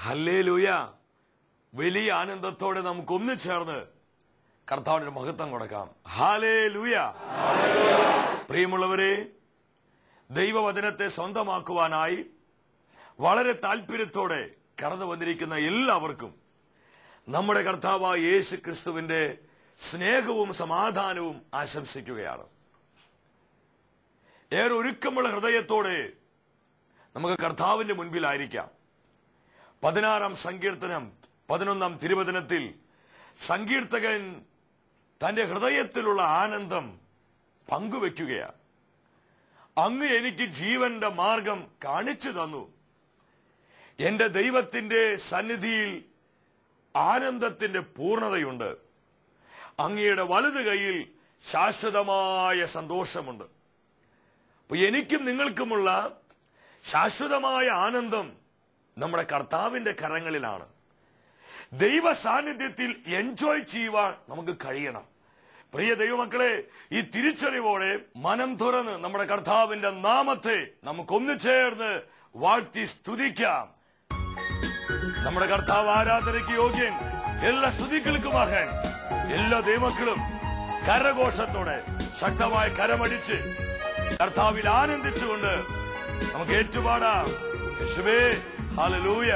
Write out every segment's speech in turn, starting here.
Hallelujah. വലിയ ആനന്ദത്തോടെ നമുക്ക് ഒന്നിച്ചേർന്ന് കർത്താവിന്റെ മഹത്വം കൊടുക്കാം. ഹല്ലേലൂയ. പ്രിയമുള്ളവരെ, ദൈവവചനത്തെ സ്വന്തമാക്കുവാനായി വളരെ താല്പര്യത്തോടെ കടന്നു വന്നിരിക്കുന്ന എല്ലാവർക്കും നമ്മുടെ കർത്താവായ യേശു ക്രിസ്തുവിന്റെ സ്നേഹവും സമാധാനവും ആശംസിക്കുകയാണ്. ഏറെ ഒരുക്കമുള്ള ഹൃദയത്തോടെ നമുക്ക് കർത്താവിന്റെ മുൻപിലായിരിക്കാം. 16-ാം സങ്കീർത്തനം 11-ാം തിരുവചനത്തിൽ സങ്കീർത്തകൻ തന്റെ ഹൃദയത്തിലുള്ള ആനന്ദം പങ്കുവെക്കുകയാണ്. അങ്ങ് എനിക്ക് ജീവന്റെ മാർഗം കാണിച്ചു തന്നു. എന്റെ ദൈവത്തിന്റെ സന്നിധിയിൽ ആനന്ദത്തിന്റെ പൂർണ്ണതയുണ്ട്. അങ്ങയുടെ വലതു കൈയിൽ ശാശ്വതമായ സന്തോഷമുണ്ട്. അപ്പൊ എനിക്കും നിങ്ങൾക്കുമുള്ള ശാശ്വതമായ ആനന്ദം നമ്മുടെ കർത്താവിന്റെ കരങ്ങളിലാണ്. ദൈവ സാന്നിധ്യത്തിൽ എൻജോയ് ചെയ്യുവാൻ നമുക്ക് കഴിയണം. പ്രിയ ദൈവമക്കളെ, ഈ തിരിച്ചറിവോടെ മനം തുറന്ന് നമ്മുടെ കർത്താവിന്റെ നാമത്തെ നമുക്കൊന്നു ചേർന്ന് വാഴ്ത്തി സ്തുതിക്കാം. നമ്മുടെ കർത്താവ് ആരാധനയ്ക്ക് യോഗ്യൻ, എല്ലാ സ്തുതികൾക്കും അർഹൻ. എല്ലാ ദൈവമക്കളും കരഘോഷത്തോടെ ശക്തമായ കരമടിച്ച് കർത്താവിൽ ആനന്ദിച്ചുകൊണ്ട് നമുക്ക് ഏറ്റുപാടാം. യേശുവേ, ഹല്ലേലൂയ.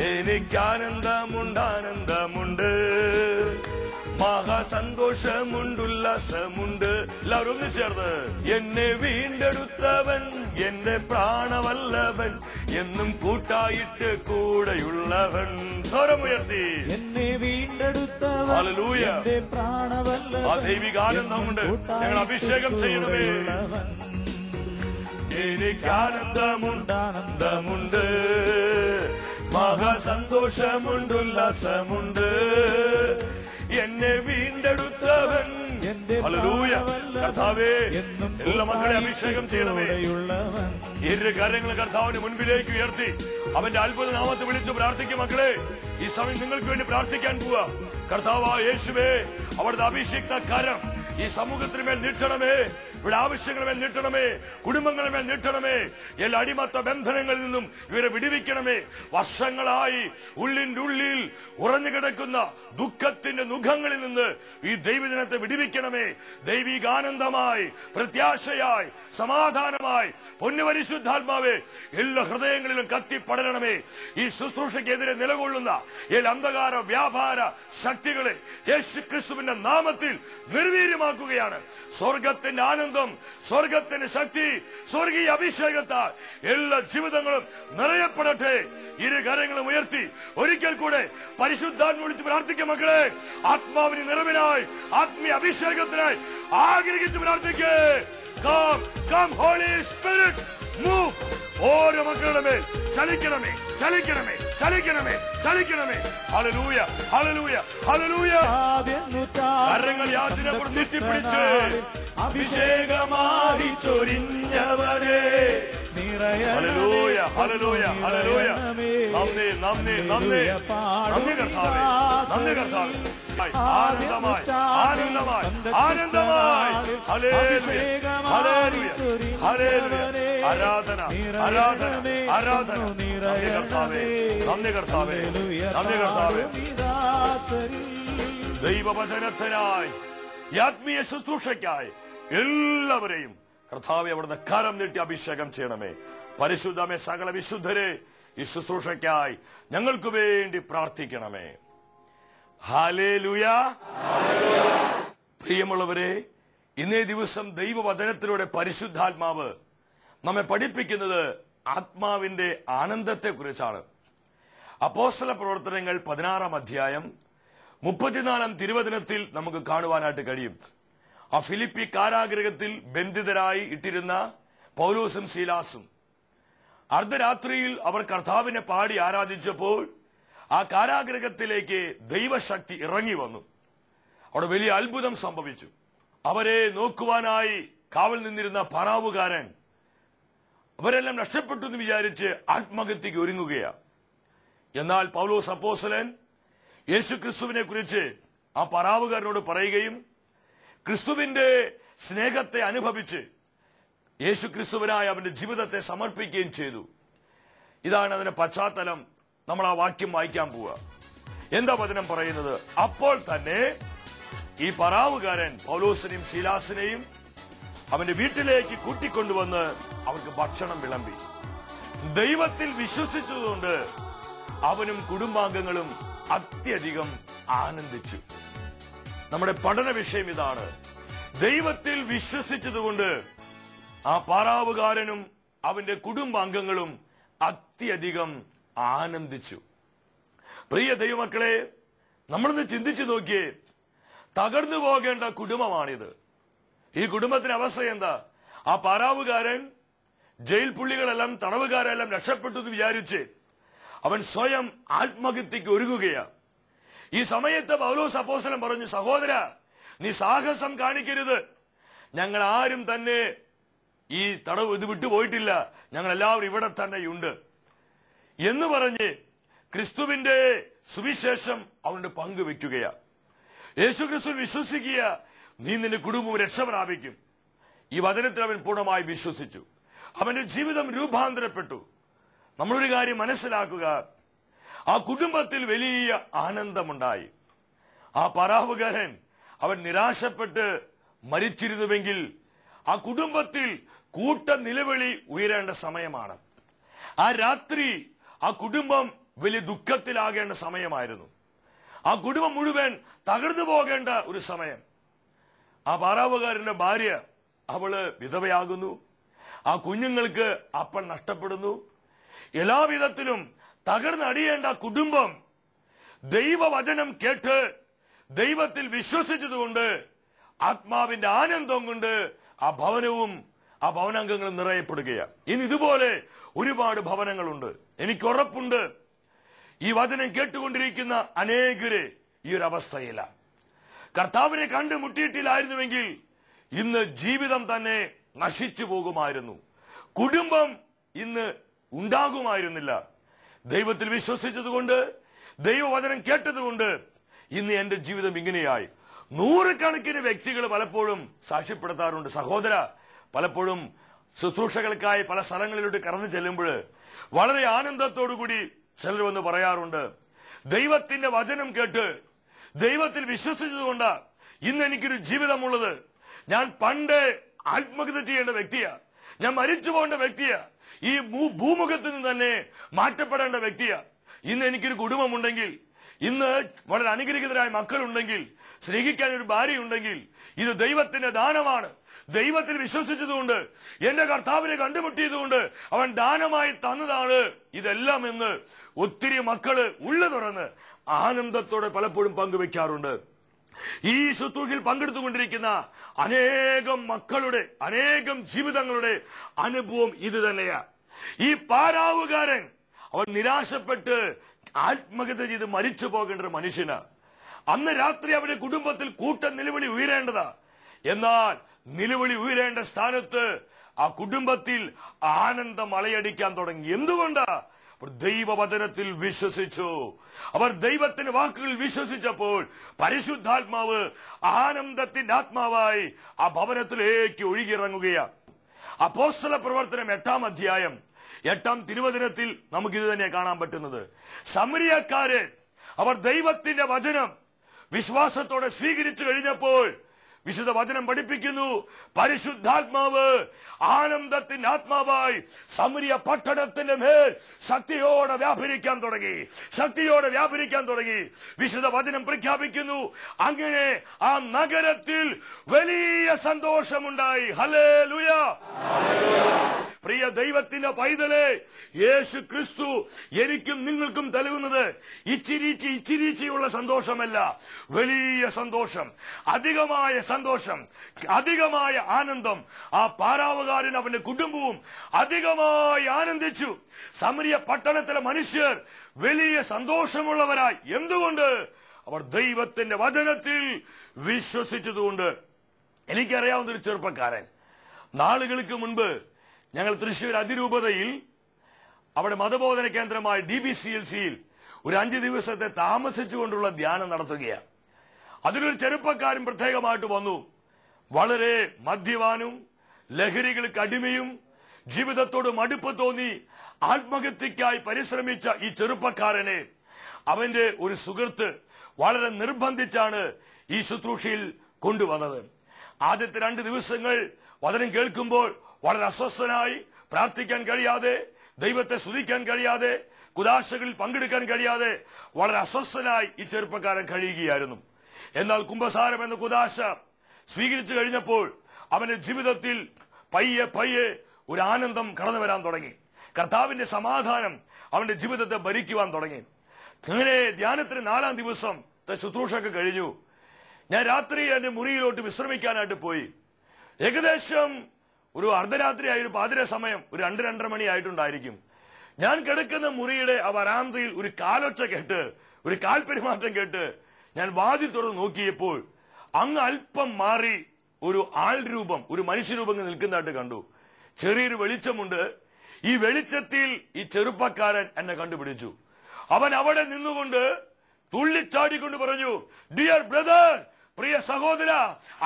എനിക്കാനന്ദമുണ്ട്, ആനന്ദമുണ്ട്, മഹാസന്തോഷമുണ്ട്, ഉല്ലാസമുണ്ട്. എല്ലാവരും ഒന്ന് ചേർന്ന്. എന്നെ വീണ്ടെടുത്തവൻ എന്റെ പ്രാണവല്ലവൻ, എന്നും കൂട്ടായിട്ട് കൂടെയുള്ളവൻ. സ്വരമുയർത്തി. എന്നെ വീണ്ടെടുത്തവൻ ഹല്ലേലൂയ. എന്റെ പ്രാണവല്ലവൻ. ആ ദൈവിക ആനന്ദമുണ്ട്. ഞങ്ങൾ അഭിഷേകം ചെയ്യണമേ. എനിക്കാനന്ദമുണ്ട്, ആനന്ദമുണ്ട്, മഹാസന്തോഷമുണ്ട്, ഉല്ലാസമുണ്ട്, എന്നെ വീണ്ടെടുത്തവൻ. ഹല്ലേലൂയ. കർത്താവേ, എല്ലാ മക്കളെ അഭിഷേകം ചെയ്യണമേ. ഇരു കരങ്ങൾ കർത്താവിന് മുൻപിലേക്ക് ഉയർത്തി അവന്റെ അത്ഭുത നാമത്തെ വിളിച്ചു പ്രാർത്ഥിക്കും. മക്കളെ, ഈ സമയം നിങ്ങൾക്ക് വേണ്ടി പ്രാർത്ഥിക്കാൻ പോവാ. കർത്താവായ യേശുവേ, അവിടുത്തെ അഭിഷിക്ത കരം ഈ സമൂഹത്തിന് മേൽ നീട്ടണമേ. ഇവിടെ ആവശ്യങ്ങൾ മേൽ നീട്ടണമേ. കുടുംബങ്ങൾ മേൽ നീട്ടണമേ. എല്ലാ അടിമത്ത ബന്ധനങ്ങളിൽ നിന്നും ഇവരെ വിടുവിക്കണമേ. വർഷങ്ങളായി ഉള്ളിന്റെ ഉള്ളിൽ ഉറഞ്ഞു കിടക്കുന്ന ദുഃഖത്തിന്റെ മുഖങ്ങളിൽ നിന്ന് ഈ ദൈവജനത്തെ വിടുവിക്കണമേ. ദൈവികാനന്ദമായി, പ്രത്യാശയായി, സമാധാനമായി പൊന്നുപരിശുദ്ധാത്മാവേ എല്ലാ ഹൃദയങ്ങളിലും കത്തിപ്പടരണമേ. ഈ ശുശ്രൂഷയ്ക്കെതിരെ നിലകൊള്ളുന്ന എല്ലാ അന്ധകാര വ്യാപാര ശക്തികളെ യേശു ക്രിസ്തുവിന്റെ നാമത്തിൽ നിർവീര്യമാക്കുകയാണ്. സ്വർഗത്തിന്റെ ആനന്ദം, സ്വർഗത്തിന്റെ ശക്തി, സ്വർഗീയ അഭിഷേകത്താൽ എല്ലാ ജീവിതങ്ങളും നിറയപ്പെടട്ടെ. ഇരു കരങ്ങളും ഉയർത്തി ഒരിക്കൽ കൂടെ പരിശുദ്ധാത്മ വിളിച്ച് പ്രാർത്ഥിക്കും. മക്കളെ, ആത്മാവിന് നിറവിനായി, ആത്മീയ അഭിഷേകത്തിനായി ആഗ്രഹിച്ച് പ്രാർത്ഥിക്കേ. Come, come Holy Spirit, move. ഓരോ മക്കളുടെ മേൽ ചലിക്കണമേ, ചലിക്കണമേ, ചലിക്കണമേ, ചലിക്കണമേ. ഹല്ലേലൂയ, ഹല്ലേലൂയ, ഹല്ലേലൂയ. കരങ്ങൾ യാതിനെ പ്രതിഷ്ഠിപ്പിടിച്ച് അഭിഷേകമായി ചൊരിഞ്ഞവരെ. ഹല്ലേലൂയ, ഹല്ലേലൂയ, ഹല്ലേലൂയ. നന്ദി, നന്ദി, നന്ദി, നന്ദി കർത്താവേ, നന്ദി കർത്താവേ. ആനന്ദമായി, ആനന്ദമായി, ആനന്ദമായി. ഹല്ലേലൂയ, ഹല്ലേലൂയ, ഹല്ലേലൂയ. ആരാധന, ആരാധന, ആരാധന. നന്ദി കർത്താവേ, നന്ദി കർത്താവേ, നന്ദി കർത്താവേ. ദൈവവചനത്തിനായി, ആത്മീയ ശുശ്രൂഷയ്ക്കായി എല്ലാവരെയും കർത്താവേ അവിടുന്ന് കരം നീട്ടി അഭിഷേകം ചെയ്യണമേ. പരിശുദ്ധമേ, സകല വിശുദ്ധരെ ഈ ശുശ്രൂഷയ്ക്കായി ഞങ്ങൾക്ക് വേണ്ടി പ്രാർത്ഥിക്കണമേ. ഹല്ലേലൂയ. പ്രിയമുള്ളവരെ, ഇന്നേ ദിവസം ദൈവവചനത്തിലൂടെ പരിശുദ്ധാത്മാവ് നമ്മെ പഠിപ്പിക്കുന്നത് ആത്മാവിന്റെ ആനന്ദത്തെ കുറിച്ചാണ്. അപ്പോസ്തല പ്രവർത്തനങ്ങൾ 16-ാം അധ്യായം 34-ാം തിരുവചനത്തിൽ നമുക്ക് കാണുവാനായിട്ട് കഴിയും. ആ ഫിലിപ്പി കാരാഗൃഹത്തിൽ ബന്ധിതരായി ഇട്ടിരുന്ന പൗലോസും ശീലാസും അർദ്ധരാത്രിയിൽ അവർ കർത്താവിനെ പാടി ആരാധിച്ചപ്പോൾ ആ കാരാഗൃഹത്തിലേക്ക് ദൈവശക്തി ഇറങ്ങി വന്നു. അവിടെ വലിയ അത്ഭുതം സംഭവിച്ചു. അവരെ നോക്കുവാനായി കാവൽ നിന്നിരുന്ന പറാവുകാരൻ അവരെല്ലാം നഷ്ടപ്പെട്ടു എന്ന് വിചാരിച്ച് ആത്മഹത്യക്ക് ഒരുങ്ങുകയാണ്. എന്നാൽ പൗലോസ് അപ്പോസ്തലൻ യേശു ക്രിസ്തുവിനെ കുറിച്ച് ആ പറാവുകാരനോട് പറയുകയും ക്രിസ്തുവിന്റെ സ്നേഹത്തെ അനുഭവിച്ച് യേശു ക്രിസ്തുവിനായി അവന്റെ ജീവിതത്തെ സമർപ്പിക്കുകയും ചെയ്തു. ഇതാണ് അതിന്റെ പശ്ചാത്തലം. നമ്മൾ ആ വാക്യം വായിക്കാൻ പോവുക. എന്താ വചനം പറയുന്നത്? അപ്പോൾ തന്നെ ഈ പരാവുകാരൻ പൗലോസിനെയും ശീലാസിനെയും അവന്റെ വീട്ടിലേക്ക് കൂട്ടിക്കൊണ്ടുവന്ന് അവർക്ക് ഭക്ഷണം വിളമ്പി. ദൈവത്തിൽ വിശ്വസിച്ചതുകൊണ്ട് അവനും കുടുംബാംഗങ്ങളും അത്യധികം ആനന്ദിച്ചു. നമ്മുടെ പഠന വിഷയം ഇതാണ്. ദൈവത്തിൽ വിശ്വസിച്ചതുകൊണ്ട് ആ പാറാവുകാരനും അവന്റെ കുടുംബാംഗങ്ങളും അത്യധികം ആനന്ദിച്ചു. പ്രിയ ദൈവമക്കളെ, നമ്മളൊന്ന് ചിന്തിച്ചു നോക്കിയേ. തകർന്നു പോകേണ്ട കുടുംബമാണിത്. ഈ കുടുംബത്തിന്റെ അവസ്ഥ എന്താ? ആ പാറാവുകാരൻ ജയിൽ പുള്ളികളെല്ലാം തടവുകാരെല്ലാം രക്ഷപ്പെട്ടു എന്ന് വിചാരിച്ച് അവൻ സ്വയം ആത്മഹത്യക്ക് ഒരുങ്ങുകയാണ്. ഈ സമയത്ത് പൗലോസ് അപ്പോസ്തലൻ പറഞ്ഞു, സഹോദര, നീ സാഹസം കാണിക്കരുത്. ഞങ്ങൾ ആരും തന്നെ ഈ തടവ് വിട്ടുപോയിട്ടില്ല, ഞങ്ങൾ എല്ലാവരും ഇവിടെ തന്നെയുണ്ട് എന്ന് പറഞ്ഞ് ക്രിസ്തുവിന്റെ സുവിശേഷം അവന്റെ പങ്കുവെക്കുകയാ. യേശു ക്രിസ്തു വിശ്വസിക്കുക, നീ നിന്റെ കുടുംബവും രക്ഷ പ്രാപിക്കും. ഈ വചനത്തിൽ അവൻ പൂർണ്ണമായി വിശ്വസിച്ചു. അവന്റെ ജീവിതം രൂപാന്തരപ്പെട്ടു. നമ്മളൊരു കാര്യം മനസ്സിലാക്കുക, ആ കുടുംബത്തിൽ വലിയ ആനന്ദമുണ്ടായി. ആ പരാവുകാരൻ അവൻ നിരാശപ്പെട്ട് മരിച്ചിരുന്നുവെങ്കിൽ ആ കുടുംബത്തിൽ കൂട്ട നിലവിളി ഉയരേണ്ട സമയമാണ്. ആ രാത്രി ആ കുടുംബം വലിയ ദുഃഖത്തിലാകേണ്ട സമയമായിരുന്നു. ആ കുടുംബം മുഴുവൻ തകർന്നു പോകേണ്ട ഒരു സമയം. ആ പാറാവുകാരന്റെ ഭാര്യ അവള് വിധവയാകുന്നു. ആ കുഞ്ഞുങ്ങൾക്ക് അപ്പൻ നഷ്ടപ്പെടുന്നു. എല്ലാവിധത്തിലും തകർന്നടിയേണ്ട കുടുംബം ദൈവവചനം കേട്ട് ദൈവത്തിൽ വിശ്വസിച്ചതുകൊണ്ട് ആത്മാവിന്റെ ആനന്ദം കൊണ്ട് ആ ഭവനവും ആ ഭവനാംഗങ്ങളും നിറയപ്പെടുകയാണ്. ഇനി ഇതുപോലെ ഒരുപാട് ഭവനങ്ങളുണ്ട്. എനിക്ക് ഉറപ്പുണ്ട് ഈ വചനം കേട്ടുകൊണ്ടിരിക്കുന്ന അനേകര് ഈ ഒരു അവസ്ഥയില്ല. കർത്താവിനെ കണ്ടുമുട്ടിയിട്ടില്ലായിരുന്നുവെങ്കിൽ ഇന്ന് ജീവിതം തന്നെ നശിച്ചു പോകുമായിരുന്നു. കുടുംബം ഇന്ന് ഉണ്ടാകുമായിരുന്നില്ല. ദൈവത്തിൽ വിശ്വസിച്ചതുകൊണ്ട്, ദൈവവചനം കേട്ടതുകൊണ്ട് ഇന്ന് എന്റെ ജീവിതം ഇങ്ങനെയായി. നൂറുകണക്കിന് വ്യക്തികൾ പലപ്പോഴും സാക്ഷ്യപ്പെടുത്താറുണ്ട്. സഹോദര, പലപ്പോഴും ശുശ്രൂഷകൾക്കായി പല സ്ഥലങ്ങളിലോട്ട് കടന്നു ചെല്ലുമ്പോൾ വളരെ ആനന്ദത്തോടുകൂടി ചിലർ വന്ന് പറയാറുണ്ട്, ദൈവത്തിന്റെ വചനം കേട്ട് ദൈവത്തിൽ വിശ്വസിച്ചതുകൊണ്ട് ഇന്ന് എനിക്കൊരു ജീവിതമുള്ളത്. ഞാൻ പണ്ട് ആത്മഹത്യ ചെയ്യേണ്ട വ്യക്തിയാ, ഞാൻ മരിച്ചു പോകേണ്ട വ്യക്തിയാ, ഈ ഭൂമുഖത്ത് നിന്ന് തന്നെ മാറ്റപ്പെടേണ്ട വ്യക്തിയാ. ഇന്ന് എനിക്കൊരു കുടുംബമുണ്ടെങ്കിൽ, ഇന്ന് വളരെ അനുഗ്രഹീതരായ മക്കളുണ്ടെങ്കിൽ, സ്നേഹിക്കാൻ ഒരു ഭാര്യയുണ്ടെങ്കിൽ, ഇത് ദൈവത്തിന്റെ ദാനമാണ്. ദൈവത്തിൽ വിശ്വസിച്ചതുകൊണ്ട്, എന്റെ കർത്താവിനെ കണ്ടുമുട്ടിയതുകൊണ്ട് അവൻ ദാനമായി തന്നതാണ് ഇതെല്ലാം എന്ന് ഒത്തിരി മക്കള് ഉള്ളു തുറന്ന് ആനന്ദത്തോടെ പലപ്പോഴും പങ്കുവെക്കാറുണ്ട്. ഈ ശുശ്രൂഷയിൽ പങ്കെടുത്തുകൊണ്ടിരിക്കുന്ന അനേകം മക്കളുടെ, അനേകം ജീവിതങ്ങളുടെ അനുഭവം ഇത് തന്നെയാ. ഈ പാരാവുകാരൻ അവൻ നിരാശപ്പെട്ട് ആത്മഹത്യ ചെയ്ത് മരിച്ചു പോകേണ്ട ഒരു മനുഷ്യന് അന്ന് രാത്രി അവന്റെ കുടുംബത്തിൽ കൂട്ട നിലവിളി ഉയരേണ്ടതാ. എന്നാൽ നിലവിളി ഉയരേണ്ട സ്ഥാനത്ത് ആ കുടുംബത്തിൽ ആനന്ദം അലയടിക്കാൻ തുടങ്ങി. എന്തുകൊണ്ടാ? അവർ ദൈവവചനത്തിൽ വിശ്വസിച്ചു. അവർ ദൈവത്തിന്റെ വാക്കുകൾ വിശ്വസിച്ചപ്പോൾ പരിശുദ്ധാത്മാവ് ആനന്ദത്തിന്റെ ആത്മാവായി ആ ഭവനത്തിലേക്ക് ഒഴുകിയിറങ്ങുകയാണ്. അപ്പോസ്തല പ്രവർത്തനം 8-ാം അധ്യായം 8-ാം തിരുവചനത്തിൽ നമുക്കിത് തന്നെ കാണാൻ പറ്റുന്നത്. സമരിയക്കാര് അവർ ദൈവത്തിന്റെ വചനം വിശ്വാസത്തോടെ സ്വീകരിച്ചു കഴിഞ്ഞപ്പോൾ വിശുദ്ധ വചനം പഠിപ്പിക്കുന്നു, പരിശുദ്ധാത്മാവ് ആനന്ദത്തിന്റെ ആത്മാവായി സമരിയ പട്ടണത്തിന്റെ മേൽ ശക്തിയോടെ വ്യാപരിക്കാൻ തുടങ്ങി, ശക്തിയോടെ വ്യാപരിക്കാൻ തുടങ്ങി. വിശുദ്ധ വചനം പ്രഖ്യാപിക്കുന്നു, അങ്ങനെ ആ നഗരത്തിൽ വലിയ സന്തോഷമുണ്ടായി. ഹല്ലേലൂയ. പ്രിയ ദൈവത്തിന്റെ പൈതലേ, യേശു ക്രിസ്തു എനിക്കും നിങ്ങൾക്കും നൽകുന്നത് ഇച്ചിരിച്ചുള്ള സന്തോഷമല്ല, വലിയ സന്തോഷം, അധികമായ സന്തോഷം, അധികമായ ആനന്ദം. ആ പാരാവുകാരൻ അവന്റെ കുടുംബവും അധികമായി ആനന്ദിച്ചു. സമരിയ പട്ടണത്തിലെ മനുഷ്യർ വലിയ സന്തോഷമുള്ളവരായി. എന്തുകൊണ്ട്? അവർ ദൈവത്തിന്റെ വചനത്തിൽ വിശ്വസിച്ചതുകൊണ്ട്. എനിക്കറിയാവുന്ന ഒരു ചെറുപ്പക്കാരൻ, നാളുകൾക്ക് മുൻപ് ഞങ്ങൾ തൃശ്ശൂർ അതിരൂപതയിൽ അവിടെ മതബോധന കേന്ദ്രമായ DBCLCയിൽ ഒരു 5 ദിവസത്തെ താമസിച്ചുകൊണ്ടുള്ള ധ്യാനം നടത്തുകയാണ്. അതിലൊരു ചെറുപ്പക്കാരൻ പ്രത്യേകമായിട്ട് വന്നു. വളരെ മദ്യപാനും ലഹരികൾക്ക് അടിമയും ജീവിതത്തോട് മടുപ്പ് തോന്നി ആത്മഹത്യക്കായി പരിശ്രമിച്ച ഈ ചെറുപ്പക്കാരനെ അവന്റെ ഒരു സുഹൃത്ത് വളരെ നിർബന്ധിച്ചാണ് ഈ ശുശ്രൂഷയിൽ കൊണ്ടുവന്നത്. ആദ്യത്തെ 2 ദിവസങ്ങൾ വചനം കേൾക്കുമ്പോൾ വളരെ അസ്വസ്ഥനായി, പ്രാർത്ഥിക്കാൻ കഴിയാതെ, ദൈവത്തെ സ്തുതിക്കാൻ കഴിയാതെ, കുദാശകളിൽ പങ്കെടുക്കാൻ കഴിയാതെ വളരെ അസ്വസ്ഥനായി ഈ ചെറുപ്പക്കാരൻ കഴിയുകയായിരുന്നു. എന്നാൽ കുംഭസാരം എന്ന കുദാശ സ്വീകരിച്ചു കഴിഞ്ഞപ്പോൾ അവന്റെ ജീവിതത്തിൽ പയ്യെ പയ്യെ ഒരു ആനന്ദം കടന്നു വരാൻ തുടങ്ങി. കർത്താവിന്റെ സമാധാനം അവന്റെ ജീവിതത്തെ ഭരിക്കുവാൻ തുടങ്ങി. അങ്ങനെ ധ്യാനത്തിന് 4-ാം ദിവസത്തെ ശുശ്രൂഷയൊക്കെ കഴിഞ്ഞു. ഞാൻ രാത്രി എന്റെ മുറിയിലോട്ട് വിശ്രമിക്കാനായിട്ട് പോയി. ഏകദേശം ഒരു അർദ്ധരാത്രിയായി, ഒരു പാതിര സമയം, ഒരു 2-2:30 മണി ആയിട്ടുണ്ടായിരിക്കും. ഞാൻ കിടക്കുന്ന മുറിയുടെ ആ വരാന്തയിൽ ഒരു കാലൊച്ച കേട്ട്, ഒരു കാൽപെരുമാറ്റം കേട്ട് ഞാൻ വാതിൽ തുറന്ന് നോക്കിയപ്പോൾ അങ്ങ് അല്പം മാറി ഒരു ആൾ രൂപം, ഒരു മനുഷ്യരൂപം നിൽക്കുന്നതായിട്ട് കണ്ടു. ചെറിയൊരു വെളിച്ചമുണ്ട്. ഈ വെളിച്ചത്തിൽ ഈ ചെറുപ്പക്കാരൻ എന്നെ കണ്ടുപിടിച്ചു. അവൻ അവിടെ നിന്നുകൊണ്ട് തുള്ളിച്ചാടിക്കൊണ്ട് പറഞ്ഞു, ഡിയർ ബ്രദർ, പ്രിയ സഹോദര,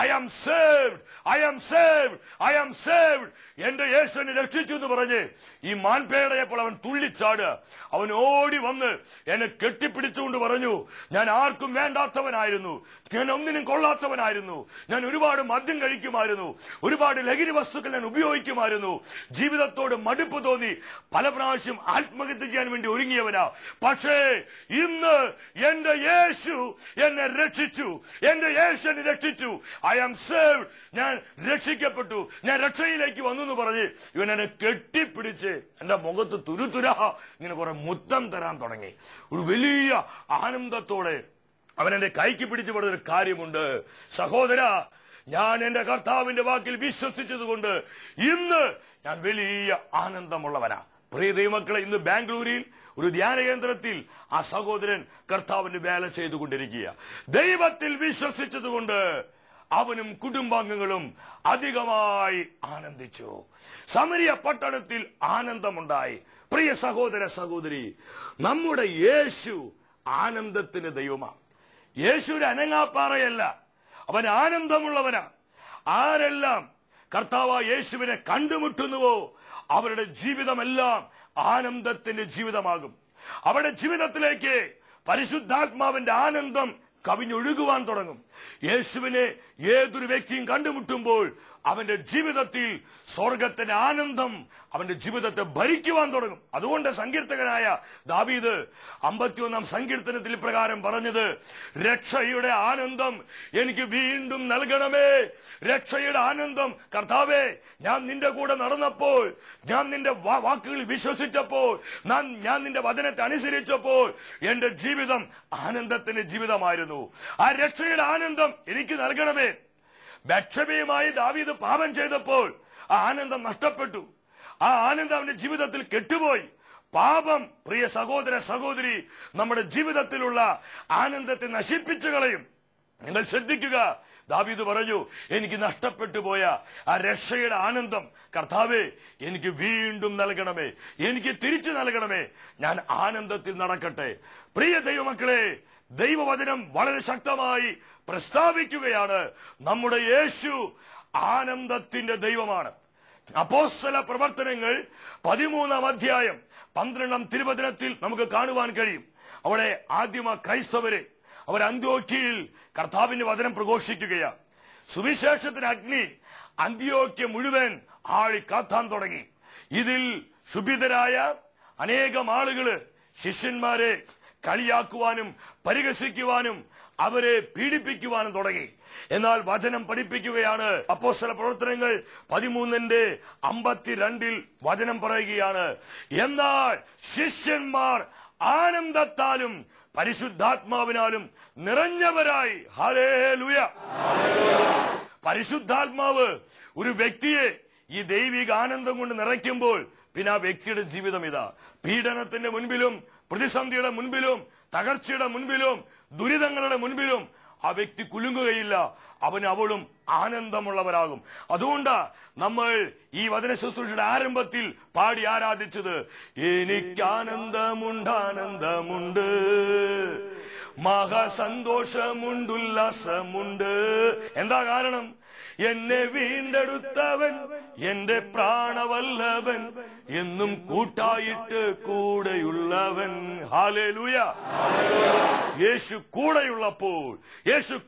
I am saved, I am saved, I am saved. എന്റെ യേശുവിനെ രക്ഷിച്ചു എന്ന് പറഞ്ഞ് ഈ മാൻപേടയപ്പോൾ അവൻ തുള്ളിച്ചാടുക. അവൻ ഓടി വന്ന് എന്നെ കെട്ടിപ്പിടിച്ചുകൊണ്ട് പറഞ്ഞു, ഞാൻ ആർക്കും വേണ്ടാത്തവനായിരുന്നു, ഞാൻ ഒന്നിനും കൊള്ളാത്തവനായിരുന്നു, ഞാൻ ഒരുപാട് മദ്യം കഴിക്കുമായിരുന്നു, ഒരുപാട് ലഹരി വസ്തുക്കൾ ഞാൻ ഉപയോഗിക്കുമായിരുന്നു, ജീവിതത്തോട് മടുപ്പ് തോന്നി പല പ്രാവശ്യം ആത്മഹത്യ ചെയ്യാൻ വേണ്ടി ഒരുങ്ങിയവനാ. പക്ഷേ ഇന്ന് എന്റെ യേശു എന്നെ രക്ഷിച്ചു, എന്റെ യേശു എന്നെ രക്ഷിച്ചു. ഐ ആം സേവ്ഡ്, ഞാൻ രക്ഷിക്കപ്പെട്ടു, ഞാൻ രക്ഷയിലേക്ക് വന്നു എന്ന് പറഞ്ഞ് ഇവൻ എന്നെ കെട്ടിപ്പിടിച്ച് എന്റെ മുഖത്ത് തുരുതുരാ ഇങ്ങനെ കുറെ മുത്തം തരാൻ തുടങ്ങി. ഒരു വലിയ ആനന്ദത്തോടെ അവൻ എന്റെ കൈക്ക് പിടിച്ചു പറഞ്ഞൊരു കാര്യമുണ്ട്, സഹോദര, ഞാൻ എന്റെ കർത്താവിന്റെ വാക്കിൽ വിശ്വസിച്ചതുകൊണ്ട് ഇന്ന് ഞാൻ വലിയ ആനന്ദമുള്ളവനാ. പ്രിയ ദൈവമക്കളെ, ഇന്ന് ബാംഗ്ലൂരിൽ ഒരു ധ്യാന കേന്ദ്രത്തിൽ ആ സഹോദരൻ കർത്താവിന്റെ വേല ചെയ്തുകൊണ്ടിരിക്കുക. ദൈവത്തിൽ വിശ്വസിച്ചതുകൊണ്ട് അവനും കുടുംബാംഗങ്ങളും അധികമായി ആനന്ദിച്ചു. സമരിയ പട്ടണത്തിൽ ആനന്ദമുണ്ടായി. പ്രിയ സഹോദര സഹോദരി, നമ്മുടെ യേശു ആനന്ദത്തിന് ദൈവമാണ്. യേശു ഒരു അനങ്ങാപ്പാറയല്ല, അവൻ ആനന്ദമുള്ളവനാ. ആരെല്ലാം കർത്താവായ യേശുവിനെ കണ്ടുമുട്ടുന്നുവോ അവരുടെ ജീവിതമെല്ലാം ആനന്ദത്തിന്റെ ജീവിതമാകും. അവരുടെ ജീവിതത്തിലേക്ക് പരിശുദ്ധാത്മാവിന്റെ ആനന്ദം കവിഞ്ഞൊഴുകുവാൻ തുടങ്ങും. യേശുവിനെ ഏതൊരു വ്യക്തിയും കണ്ടുമുട്ടുമ്പോൾ അവന്റെ ജീവിതത്തിൽ സ്വർഗത്തിന്റെ ആനന്ദം അവന്റെ ജീവിതത്തെ ഭരിക്കുവാൻ തുടങ്ങും. അതുകൊണ്ട് സങ്കീർത്തകനായ ദാവീദ് 51-ാം സങ്കീർത്തനത്തിൽ പ്രകാരം പറഞ്ഞത്, രക്ഷയുടെ ആനന്ദം എനിക്ക് വീണ്ടും നൽകണമേ. രക്ഷയുടെ ആനന്ദം കർത്താവേ, ഞാൻ നിന്റെ കൂടെ നടന്നപ്പോൾ, ഞാൻ നിന്റെ വാക്കുകളിൽ വിശ്വസിച്ചപ്പോൾ, ഞാൻ നിന്റെ വചനത്തെ അനുസരിച്ചപ്പോൾ എന്റെ ജീവിതം ആനന്ദത്തിന്റെ ജീവിതമായിരുന്നു. ആ രക്ഷയുടെ ആനന്ദം എനിക്ക് നൽകണമേ. ബത്ശബയുമായി ദാവീദ് പാപം ചെയ്തപ്പോൾ ആ ആനന്ദം നഷ്ടപ്പെട്ടു. ആ ആനന്ദം അവന്റെ ജീവിതത്തിൽ കെട്ടുപോയി. പാപം, പ്രിയ സഹോദര സഹോദരി, നമ്മുടെ ജീവിതത്തിലുള്ള ആനന്ദത്തെ നശിപ്പിച്ചു കളയും. നിങ്ങൾ ശ്രദ്ധിക്കുക, ദാവീദ് പറഞ്ഞു, എനിക്ക് നഷ്ടപ്പെട്ടു പോയ ആ രക്ഷയുടെ ആനന്ദം കർത്താവേ എനിക്ക് വീണ്ടും നൽകണമേ, എനിക്ക് തിരിച്ചു നൽകണമേ, ഞാൻ ആനന്ദത്തിൽ നടക്കട്ടെ. പ്രിയ ദൈവമക്കളെ, ദൈവവചനം വളരെ ശക്തമായി പ്രസ്താവിക്കുകയാണ്, നമ്മുടെ യേശു ആനന്ദത്തിന്റെ ദൈവമാണ്. അപ്പോസ്തല പ്രവർത്തനങ്ങൾ 13-ാം അധ്യായം 12-ാം തിരുവചനത്തിൽ നമുക്ക് കാണുവാൻ കഴിയും. അവിടെ ആദ്യമ ക്രൈസ്തവരെ അവർ അന്ത്യോക്യയിൽ കർത്താവിന്റെ വചനം പ്രഘോഷിക്കുകയാണ്. സുവിശേഷത്തിന് അഗ്നി അന്ത്യോക്യ മുഴുവൻ ആഴി കത്താൻ തുടങ്ങി. ഇതിൽ ശുഭിതരായ അനേകം ആളുകള് ശിഷ്യന്മാരെ കളിയാക്കുവാനും പരിഹസിക്കുവാനും അവരെ പീഡിപ്പിക്കുവാനും തുടങ്ങി. എന്നാൽ വചനം പഠിപ്പിക്കുകയാണ്. അപ്പോസ്തല പ്രവർത്തനങ്ങൾ 13:52 വചനം പറയുകയാണ്, എന്നാൽ ശിഷ്യന്മാർ ആനന്ദത്താലും പരിശുദ്ധാത്മാവിനാലും നിറഞ്ഞവരായി. ഹല്ലേലൂയ. പരിശുദ്ധാത്മാവ് ഒരു വ്യക്തിയെ ഈ ദൈവിക ആനന്ദം കൊണ്ട് നിറയ്ക്കുമ്പോൾ പിന്നെ ആ വ്യക്തിയുടെ ജീവിതം ഇതാ. പീഡനത്തിന്റെ മുൻപിലും പ്രതിസന്ധിയുടെ മുൻപിലും തകർച്ചയുടെ മുൻപിലും ദുരിതങ്ങളുടെ മുൻപിലും ആ വ്യക്തി കുലുങ്ങുകയില്ല. അവളും ആനന്ദമുള്ളവരാകും. അതുകൊണ്ട് നമ്മൾ ഈ വചന ശുശ്രൂഷയുടെ ആരംഭത്തിൽ പാടി ആരാധിച്ചത്, എനിക്കാനന്ദമുണ്ട്, ആനന്ദമുണ്ട്, മഹാസന്തോഷമുണ്ട്, ഉല്ലാസമുണ്ട്. എന്താ കാരണം? എന്നെ വീണ്ടെടുത്തവൻ എന്റെ പ്രാണവല്ലഭൻ, എന്നും കൂട്ടായിട്ട് കൂടെയുള്ളവൻ. ഹല്ലേലൂയ. യേശു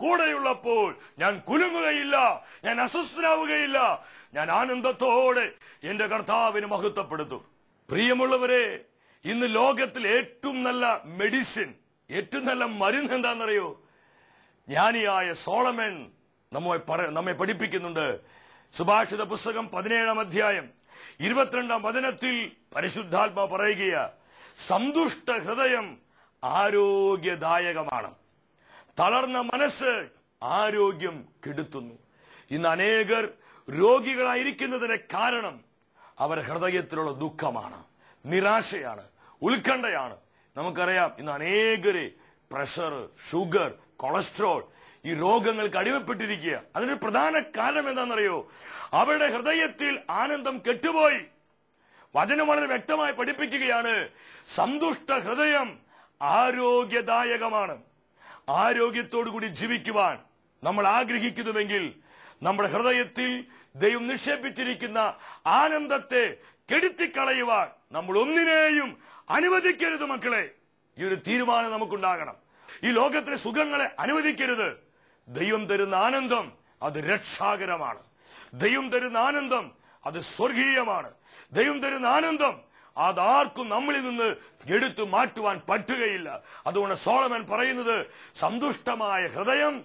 കൂടെയുള്ളപ്പോൾ ഞാൻ കുലുങ്ങുകയില്ല, ഞാൻ അസ്വസ്ഥനാവുകയില്ല, ഞാൻ ആനന്ദത്തോടെ എന്റെ കർത്താവിന് മഹത്വപ്പെടുത്തും. പ്രിയമുള്ളവരെ, ഇന്ന് ലോകത്തിൽ ഏറ്റവും നല്ല മെഡിസിൻ, ഏറ്റവും നല്ല മരുന്ന് എന്താണെന്നറിയോ? ജ്ഞാനിയായ സോളമൻ നമ്മെ പഠിപ്പിക്കുന്നുണ്ട്. സുഭാഷിത പുസ്തകം 17-ാം അധ്യായം 22-ാം വചനത്തിൽ പരിശുദ്ധാത്മാ പറയുകയാ, സന്തുഷ്ട ഹൃദയം ആരോഗ്യദായകമാണ്, തളർന്ന മനസ്സ് ആരോഗ്യം കെടുത്തുന്നു. ഇന്ന് അനേകർ രോഗികളായിരിക്കുന്നതിന്റെ കാരണം അവരുടെ ഹൃദയത്തിലുള്ള ദുഃഖമാണ്, നിരാശയാണ്, ഉത്കണ്ഠയാണ്. നമുക്കറിയാം, ഇന്ന് അനേകര് പ്രഷർ, ഷുഗർ, കൊളസ്ട്രോൾ ഈ രോഗങ്ങൾക്ക് അടിമപ്പെട്ടിരിക്കുക. അതിനൊരു പ്രധാന കാരണം എന്താണെന്നറിയോ? അവരുടെ ഹൃദയത്തിൽ ആനന്ദം കെട്ടുപോയി. വചനം വളരെ വ്യക്തമായി പഠിപ്പിക്കുകയാണ്, സന്തുഷ്ട ഹൃദയം ആരോഗ്യദായകമാണ്. ആരോഗ്യത്തോടുകൂടി ജീവിക്കുവാൻ നമ്മൾ ആഗ്രഹിക്കുന്നുവെങ്കിൽ നമ്മുടെ ഹൃദയത്തിൽ ദൈവം നിക്ഷേപിച്ചിരിക്കുന്ന ആനന്ദത്തെ കെടുത്തിക്കളയുവാൻ നമ്മൾ ഒന്നിനെയും അനുവദിക്കരുത്. മക്കളെ, ഈ ഒരു തീരുമാനം നമുക്കുണ്ടാകണം. ഈ ലോകത്തിലെ സുഖങ്ങളെ അനുവദിക്കരുത്. ദൈവം തരുന്ന ആനന്ദം അത് രക്ഷാകരമാണ്. ദൈവം തരുന്ന ആനന്ദം അത് സ്വർഗീയമാണ്. ദൈവം തരുന്ന ആനന്ദം അതാർക്കും നമ്മളിൽ നിന്ന് എടുത്തു മാറ്റുവാൻ പറ്റുകയില്ല. അതുകൊണ്ട് സോളമൻ പറയുന്നത്, സന്തുഷ്ടമായ ഹൃദയം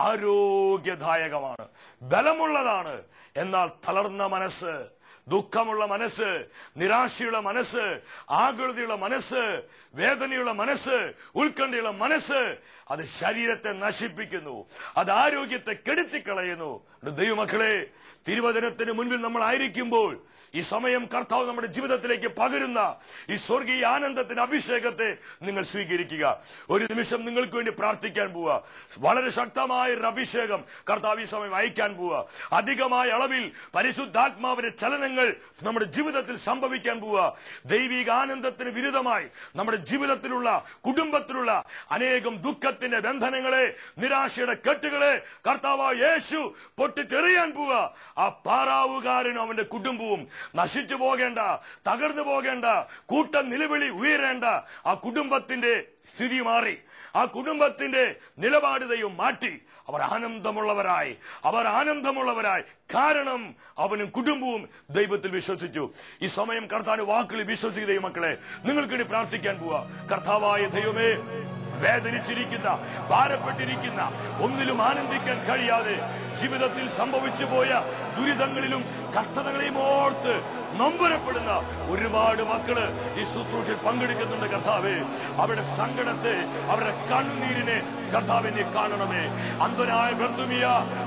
ആരോഗ്യദായകമാണ്, ബലമുള്ളതാണ്. എന്നാൽ തളർന്ന മനസ്സ്, ദുഃഖമുള്ള മനസ്സ്, നിരാശയുള്ള മനസ്സ്, ആകുലതയുള്ള മനസ്സ്, വേദനയുള്ള മനസ്സ്, ഉത്കണ്ഠയുള്ള മനസ്സ്, അത് ശരീരത്തെ നശിപ്പിക്കുന്നു, അത് ആരോഗ്യത്തെ കെടുത്തിക്കളയുന്നു. ദൈവമക്കളെ, തിരുവചനത്തിന് മുൻപിൽ നമ്മൾ ആയിരിക്കുമ്പോൾ ഈ സമയം കർത്താവ് നമ്മുടെ ജീവിതത്തിലേക്ക് പകരുന്ന ഈ സ്വർഗീയ ആനന്ദത്തിന്റെ അഭിഷേകത്തെ നിങ്ങൾ സ്വീകരിക്കുക. ഒരു നിമിഷം നിങ്ങൾക്ക് വേണ്ടി പ്രാർത്ഥിക്കാൻ പോവുക. വളരെ ശക്തമായ ഒരു അഭിഷേകം കർത്താവ് ഈ സമയം അയക്കാൻ പോവുക. അധികമായ അളവിൽ പരിശുദ്ധാത്മാവിന്റെ ചലനങ്ങൾ നമ്മുടെ ജീവിതത്തിൽ സംഭവിക്കാൻ പോവുക. ദൈവിക ആനന്ദത്തിന് വിരുദ്ധമായി നമ്മുടെ ജീവിതത്തിലുള്ള, കുടുംബത്തിലുള്ള അനേകം ദുഃഖത്തിന്റെ ബന്ധനങ്ങളെ, നിരാശയുടെ കെട്ടുകളെ കർത്താവായ യേശു പൊട്ടിച്ചെറിയാൻ പോവുക. ആ പാറാവുകാരനും അവന്റെ കുടുംബവും നശിച്ചു പോകേണ്ട, തകർന്നു പോകേണ്ട, കൂട്ടം നിലവിളി ഉയരേണ്ട ആ കുടുംബത്തിന്റെ സ്ഥിതി മാറി, ആ കുടുംബത്തിന്റെ നിലപാട് ദൈവം മാറ്റി അവർ ആനന്ദമുള്ളവരായി. കാരണം അവനും കുടുംബവും ദൈവത്തിൽ വിശ്വസിച്ചു. ഈ സമയം കർത്താവിന്റെ വാക്കുകളിൽ വിശ്വസിക്കുന്ന ദൈവമക്കളെ, നിങ്ങൾക്ക് വേണ്ടി പ്രാർത്ഥിക്കാൻ പോവാ. കർത്താവായ ദൈവമേ, വേദനിച്ചിരിക്കുന്ന, ഭാരപ്പെട്ടിരിക്കുന്ന, ഒന്നിലും ആനന്ദിക്കാൻ കഴിയാതെ ജീവിതത്തിൽ സംഭവിച്ചു പോയ ദുരിതങ്ങളിലും കഷ്ടതകളെയും ഓർത്ത് നൊമ്പരപ്പെടുന്ന ഒരുപാട് മക്കള് ഈ ശുശ്രൂഷയിൽ പങ്കെടുക്കുന്നുണ്ട്. കർത്താവേ, അവരുടെ സങ്കടത്തെ, അവരുടെ കണ്ണുനീരിനെ കർത്താവിനെ കാണണമേ. അന്ധനായ ബർത്തുമിയ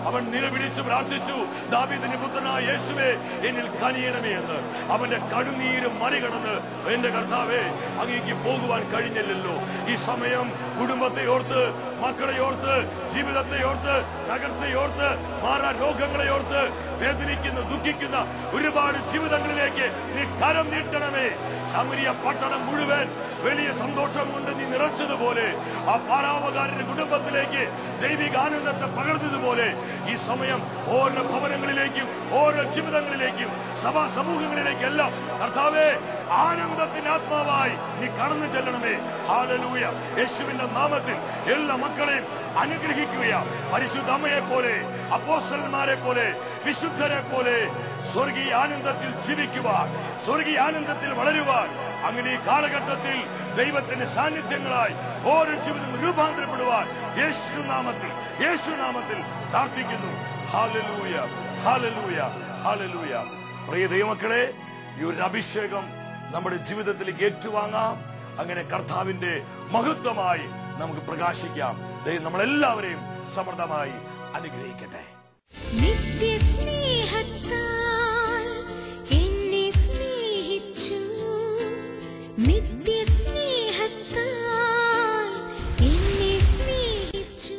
അവൻ നിലവിളിച്ചു പ്രാർത്ഥിച്ചു, ദാവീദിന്റെ പുത്രനായ യേശുവേ, എന്നിൽ കനിയണമേ എന്ന്. അവന്റെ കണ്ണുനീര് മറികടന്ന് എന്റെ കർത്താവേ, അങ്ങേക്ക് പോകുവാൻ കഴിഞ്ഞില്ലല്ലോ. ഈ സമയം കുടുംബത്തെ ഓർത്ത്, മക്കളെ ഓർത്ത്, ജീവിതത്തെ ഓർത്ത്, തകർച്ചയോർത്ത്, മാറാ രോഗങ്ങളെ ഓർത്ത് വേദനിക്കുന്ന, ദുഃഖിക്കുന്ന ഒരുപാട് ജീവിതങ്ങളിലേക്ക് നീ കരം നീട്ടണമേ. സമരിയ പട്ടണം മുഴുവൻ വലിയ സന്തോഷം കൊണ്ട് നീ നിറച്ചതുപോലെ ആ പാറാവുകാരന്റെ കുടുംബത്തിലേക്ക് ദൈവിക ആനന്ദത്തെ പകർന്നതുപോലെ ഈ സമയം ഓരോ ഭവനങ്ങളിലേക്കും, ഓരോ ജീവിതങ്ങളിലേക്കും, സഭാ സമൂഹങ്ങളിലേക്കും എല്ലാം കർത്താവേ, ആനന്ദത്തിന്റെ ആത്മാവായി നീ കടന്നു ചെല്ലണമേ. ഹല്ലേലൂയ. യേശുവിന്റെ നാമത്തിൽ എല്ലാ മക്കളെയും അനുഗ്രഹിക്കുകയാ. പരിശുദ്ധ അമ്മയെ പോലെ, അപ്പോസ്തലന്മാരെ പോലെ, വിശുദ്ധരെ പോലെ സ്വർഗീയ ആനന്ദത്തിൽ ജീവിക്കുവാൻ, സ്വർഗീയ ആനന്ദത്തിൽ വളരുവാൻ, അങ്ങനെ ഈ കാലഘട്ടത്തിൽ ദൈവത്തിന്റെ സാന്നിധ്യങ്ങളായി ഓരോ ജീവിതം രൂപാന്തരപ്പെടുവാൻ യേശുനാമത്തിൽ പ്രാർത്ഥിക്കുന്നു. ഹല്ലേലൂയ, ഹല്ലേലൂയ, ഹല്ലേലൂയ. പ്രിയ ദൈവമക്കളെ, ഈ ഒരു അഭിഷേകം നമ്മുടെ ജീവിതത്തിലേക്ക് ഏറ്റുവാങ്ങാം. അങ്ങനെ കർത്താവിന്റെ മഹത്വമായി നമുക്ക് പ്രകാശിക്കാം. ദൈവം നമ്മളെല്ലാവരെയും സമൃദ്ധമായി അനുഗ്രഹിക്കട്ടെ. നിത്യസ്നേഹത്താൽ എന്നെ സ്നേഹിച്ചു, നിത്യസ്നേഹത്താൽ എന്നെ സ്നേഹിച്ചു.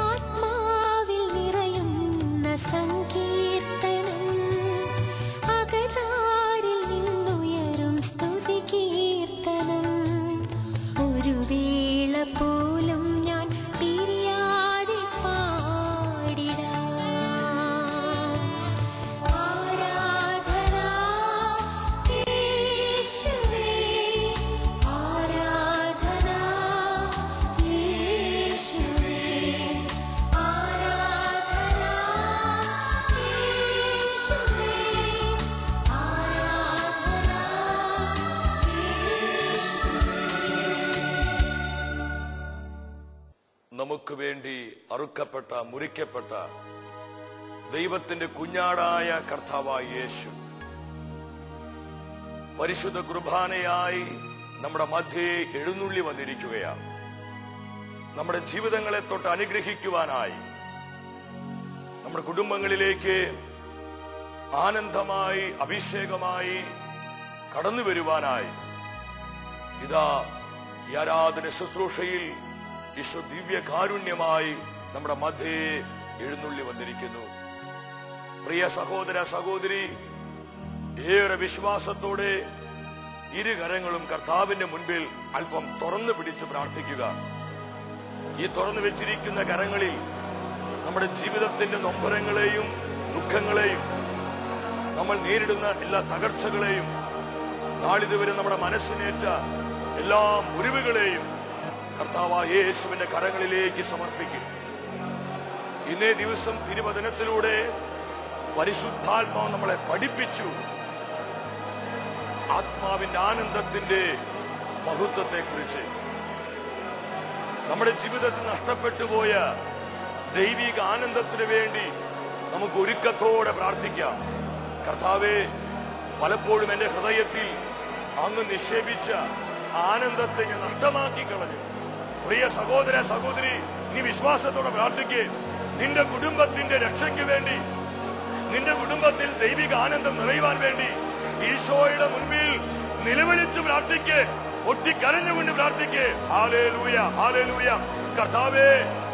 ആത്മാവിൽ നിറയുന്ന സങ്കീർത്തനം, അകതാരിൽ നിന്നുയരും സ്തുതി കീർത്തനം. ഒരു വേള നമുക്ക് വേണ്ടി അറുക്കപ്പെട്ട, മുറിക്കപ്പെട്ട ദൈവത്തിന്റെ കുഞ്ഞാടായ കർത്താവായ യേശു പരിശുദ്ധ കുർബാനയായി നമ്മുടെ മധ്യേ എഴുന്നള്ളി വന്നിരിക്കുകയാണ്. നമ്മുടെ ജീവിതങ്ങളെ തൊട്ട് അനുഗ്രഹിക്കുവാനായി, നമ്മുടെ കുടുംബങ്ങളിലേക്ക് ആനന്ദമായി, അഭിഷേകമായി കടന്നു വരുവാനായി ഇതാ ഈ ആരാധന ശുശ്രൂഷയിൽ ഈശോ ദിവ്യ കാരുണ്യമായി നമ്മുടെ മധ്യേ എഴുന്നള്ളി വന്നിരിക്കുന്നു. പ്രിയ സഹോദര, സഹോദരി, ഏറെ വിശ്വാസത്തോടെ ഇരുകരങ്ങളും കർത്താവിന്റെ മുൻപിൽ അല്പം തുറന്നു പിടിച്ച് പ്രാർത്ഥിക്കുക. ഈ തുറന്നു വെച്ചിരിക്കുന്ന കരങ്ങളിൽ നമ്മുടെ ജീവിതത്തിന്റെ നൊമ്പരങ്ങളെയും ദുഃഖങ്ങളെയും, നമ്മൾ നേരിടുന്ന എല്ലാ തകർച്ചകളെയും, നാളിതുവരെ നമ്മുടെ മനസ്സിനേറ്റ എല്ലാ മുറിവുകളെയും കർത്താവായ യേശുവിന്റെ കരങ്ങളിലേക്ക് സമർപ്പിക്കും. ഇന്നേ ദിവസം തിരുവചനത്തിലൂടെ പരിശുദ്ധാത്മാവ് നമ്മളെ പഠിപ്പിച്ചു ആത്മാവിന്റെ ആനന്ദത്തിന്റെ മഹത്വത്തെ കുറിച്ച്. നമ്മുടെ ജീവിതത്തിൽ നഷ്ടപ്പെട്ടു പോയ ദൈവിക ആനന്ദത്തിന് വേണ്ടി നമുക്ക് ഒരുക്കത്തോടെ പ്രാർത്ഥിക്കാം. കർത്താവേ, പലപ്പോഴും എന്റെ ഹൃദയത്തിൽ അങ്ങ് നിക്ഷേപിച്ച ആനന്ദത്തെ ഞാൻ നഷ്ടമാക്കി കളഞ്ഞു. പ്രിയ സഹോദര, സഹോദരി, നീ വിശ്വാസത്തോടെ പ്രാർത്ഥിക്കേ. നിന്റെ കുടുംബത്തിന്റെ രക്ഷയ്ക്ക് വേണ്ടി, നിന്റെ കുടുംബത്തിൽ ദൈവിക ആനന്ദം നിറയുവാൻ വേണ്ടി ഈശോയുടെ മുൻപിൽ നിലവിളിച്ചു പ്രാർത്ഥിക്കേ. ഒട്ടിക്കരഞ്ഞുകൊണ്ട് പ്രാർത്ഥിക്കേ. Hallelujah, hallelujah. കർത്താവേ,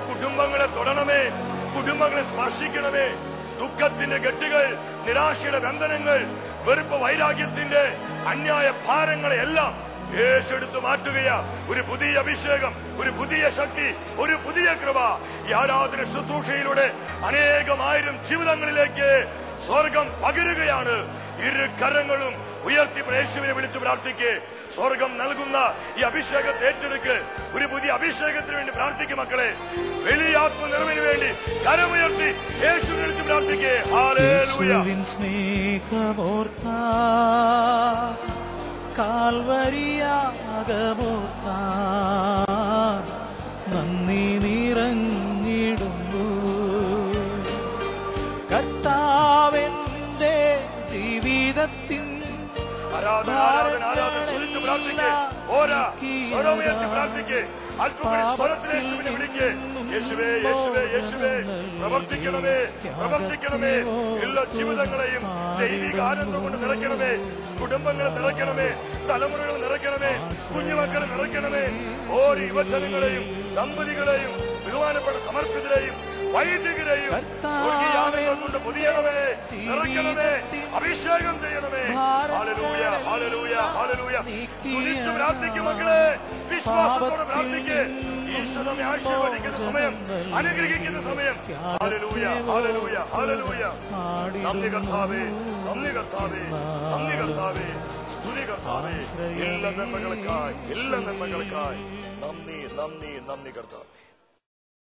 കുടുംബങ്ങളെ തൊടണമേ, കുടുംബങ്ങളെ സ്പർശിക്കണമേ. ദുഃഖത്തിന്റെ കെട്ടുകൾ, നിരാശയുടെ ബന്ധനങ്ങൾ, വെറുപ്പ്, വൈരാഗ്യത്തിന്റെ അന്യായ ഭാരങ്ങളെ എല്ലാം യേശുവെടുത്തു മാറ്റുകയാ. ഒരു പുതിയ അഭിഷേകം, ഒരു പുതിയ ശക്തി, ഒരു പുതിയ കൃപ ഈ ആരാധന ശുശ്രൂഷയിലൂടെ അനേകമായിരം ജീവിതങ്ങളിലേക്ക് സ്വർഗം പകരുകയാണ്. ഇരു കരങ്ങളും ഉയർത്തി യേശുവിനെ വിളിച്ചു പ്രാർത്ഥിക്കേ. സ്വർഗം നൽകുന്ന ഈ അഭിഷേകത്തെ ഏറ്റെടുക്ക്. ഒരു പുതിയ അഭിഷേകത്തിന് വേണ്ടി പ്രാർത്ഥിക്കും മക്കളെ. വലിയ ആത്മനിറവിന് വേണ്ടി കരമുയർത്തി യേശുവിനെ വിളിച്ചു പ്രാർത്ഥിക്കേ. ഹല്ലേലൂയ. സ്നേഹമോർത്ത കാൽവരിയാകമോർത്ത നന്ദി നിറഞ്ഞിടുന്നു. കർത്താവിന്റെ ജീവിതത്തിൻ ആരാധന, ആരാധന, ആരാധന. സ്തുതിച്ച് പ്രാർത്ഥിക്കേ. ഓരാ സ്വരമുയർത്തി പ്രാർത്ഥിക്കേ. അല്പമണി സ്വരത്തിൽ യേശുവിനെ വിളിക്കേ. യേശുവേ, യേശുവേ, യേശുവേ, പ്രവർത്തിക്കണമേ, പ്രവർത്തിക്കണമേ. എല്ലാ ജീവിതങ്ങളെയും ദൈവിക ആനന്ദം കൊണ്ട് നിറയ്ക്കണമേ. കുടുംബങ്ങളെ നിറയ്ക്കണമേ, തലമുറകൾ നിറയ്ക്കണമേ, കുഞ്ഞുമക്കളെ നിറയ്ക്കണമേ. ഓരോ യുവജനങ്ങളെയും, ദമ്പതികളെയും, ബഹുമാനപ്പെട്ട സമർപ്പിതരെയും, വൈദികരെയും സ്വർഗീയാനന്ദം കൊണ്ട് പൊതിയണമേ, നിറയ്ക്കണമേ, അഭിഷേകം ചെയ്യണമേ. ഹല്ലേലൂയ, ഹല്ലേലൂയ, ഹല്ലേലൂയ. സ്തുതിച്ച് പ്രാർത്ഥിക്കും മക്കളെ. വിശ്വാസത്തോടെ പ്രാർത്ഥിക്കേ. ഈശോ നമ്മെ ആശീർവദിക്കുന്ന സമയം, അനുഗ്രഹിക്കുന്ന സമയം. ഹല്ലേലൂയ, ഹല്ലേലൂയ, ഹല്ലേലൂയ. നന്ദി കർത്താവേ, നന്ദി കർത്താവേ, നന്ദി കർത്താവേ, സ്തുതി കർത്താവേ. എല്ലാ നന്മകൾക്കായി, എല്ലാ നന്മകൾക്കായി നന്ദി, നന്ദി, നന്ദി കർത്താവേ.